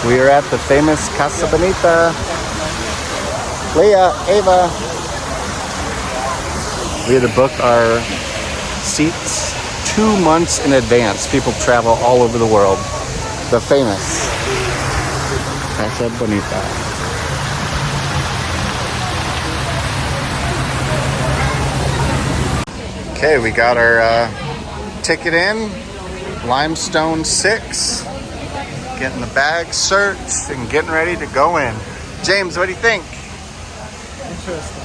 We are at the famous Casa Bonita. Leah, Ava. We had to book our seats 2 months in advance. People travel all over the world. The famous Casa Bonita. Okay, we got our ticket in. Limestone 6. Getting the bag searched and getting ready to go in. James, what do you think? Interesting.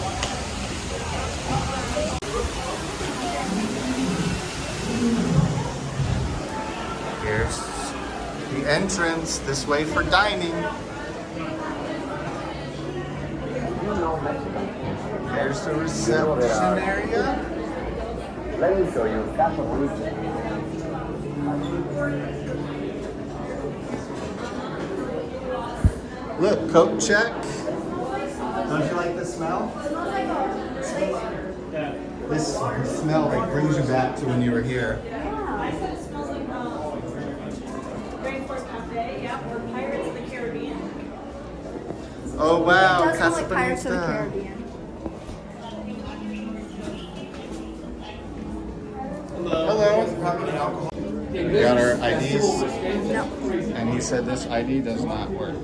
Here's the entrance. This way for dining. There's the reception area. Let me show you Casa Bonita. Look, coat check. Don't you like the smell? This smell like brings you back to when you were here. Yeah, I said it smells like Rainforest Cafe, yeah, or Pirates of the Caribbean. Oh wow, It does smell Casa like Pirates of the Bonita. Caribbean. Hello. We got our IDs, No. and he said this ID does not work.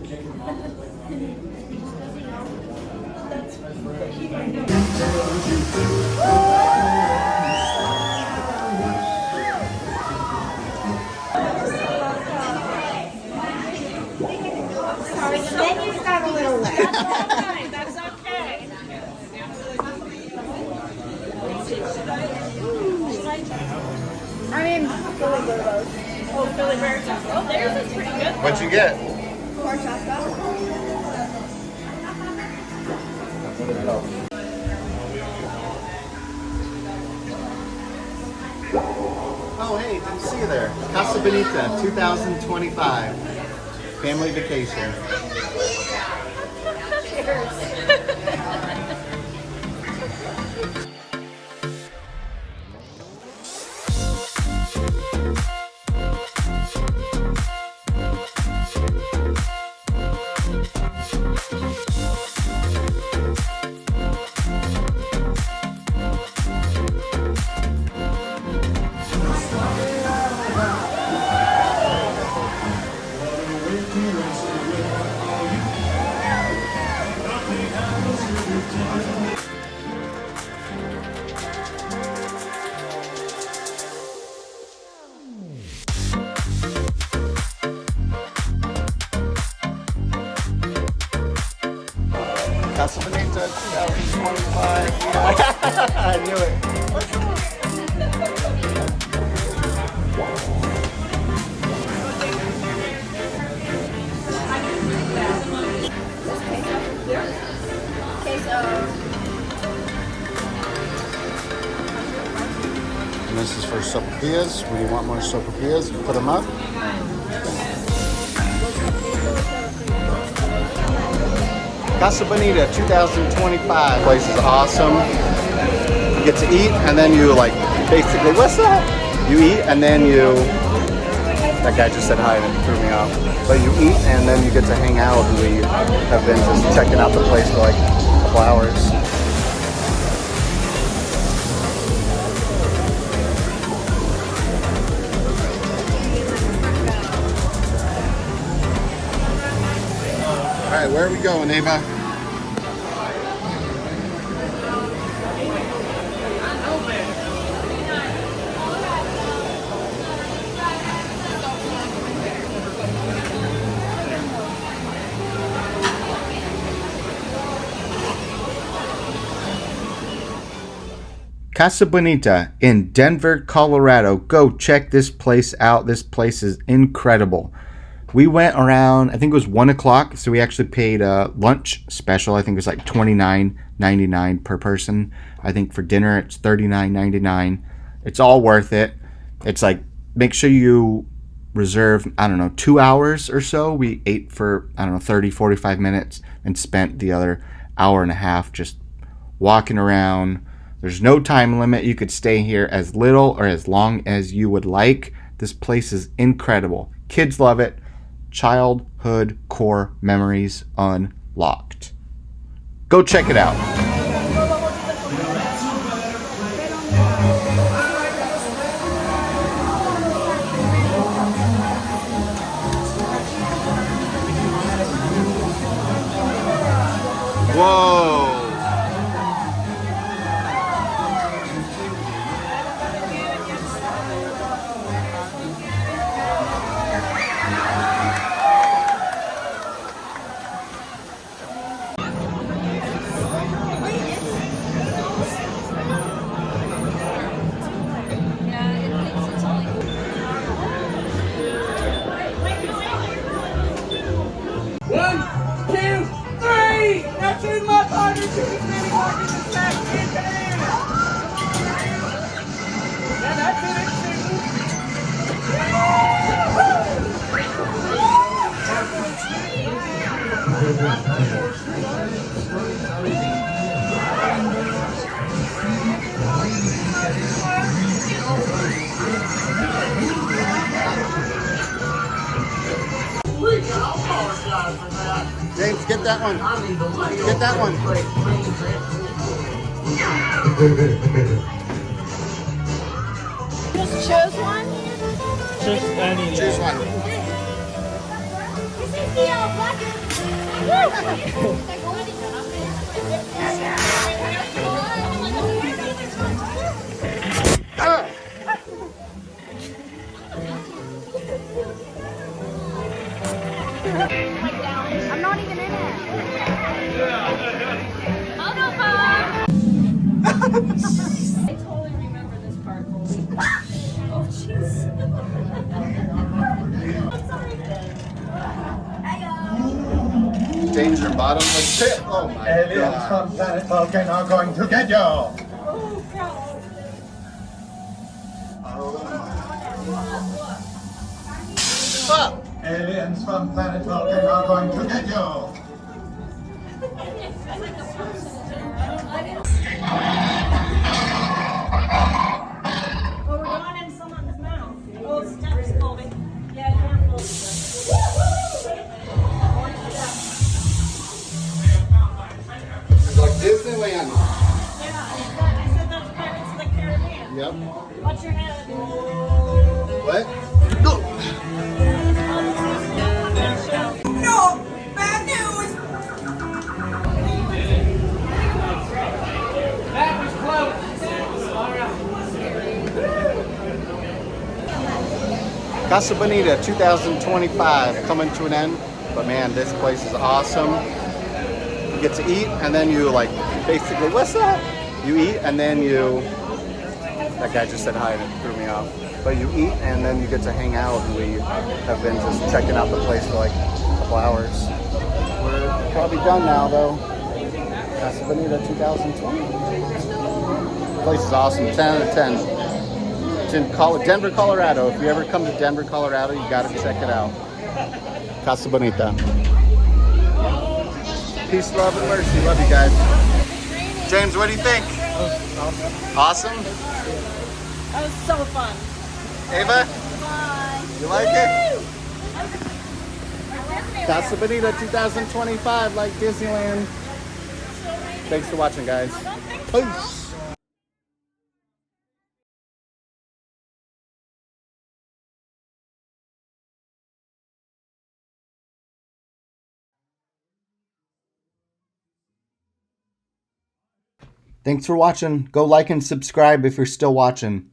Sorry, the menu's got a little wet. That's okay. I mean, Philly burgers. Oh, Philly Bear Taco. Oh, theirs is pretty good. What'd you get? Horchata. Oh hey, didn't see you there. Casa Bonita 2025. Family vacation. Casa Bonita 2025. I knew it. And this is for sopapillas. When you want more sopapillas, you put them up. Casa Bonita 2025. Place is awesome. You get to eat and then you like basically, what's that? You eat and then you, that guy just said hi and it threw me off. But you eat and then you get to hang out, and we have been just checking out the place for like a couple hours. All right, where are we going, Ava? Casa Bonita in Denver, Colorado. Go check this place out. This place is incredible. We went around, I think it was 1 o'clock, so we actually paid a lunch special. I think it was like $29.99 per person. I think for dinner it's $39.99. It's all worth it. It's like, make sure you reserve, 2 hours or so. We ate for, 30, 45 minutes and spent the other hour and a half just walking around. There's no time limit. You could stay here as little or as long as you would like. This place is incredible. Kids love it. childhood core memories unlocked. Go check it out. Whoa. One, two, three! Now choose my partner to the city market this last weekend! Yeah, that's it. James, get that one. Get that one. Just choose one. Just any. Choose one. This is the I'm not even in it. I'll go far. I totally remember this part. Oh, jeez. I'm sorry. James, your bottomless pit. Oh my Aliens god. from planet Vulcan are going to get you! Oh, God. Up. Aliens from planet Vulcan are going to get you! Oh, we're going in someone's mouth. Oh, Steph's folding. Yeah, careful. It's like Disneyland. Yeah, I said that's Pirates of the Caribbean. Yep. Watch your head. What? Go. No! Bad news! That was close! Alright. Casa Bonita 2025 coming to an end. But man, this place is awesome. You get to eat and then you like basically, what's up? You eat and then you, that guy just said hi and it threw me off. But you eat and then you get to hang out, and we have been just checking out the place for like a couple hours. We're probably done now though. Casa Bonita 2020. The place is awesome, 10 out of 10. It's in Denver, Colorado. If you ever come to Denver, Colorado, you gotta check it out. Casa Bonita. Peace, love, and mercy. Love you guys. James, what do you think? Awesome? That was so fun. Ava? You like it? Casa Bonita 2025, like Disneyland. Thanks for watching, guys. Peace. Thanks for watching. Go like and subscribe if you're still watching.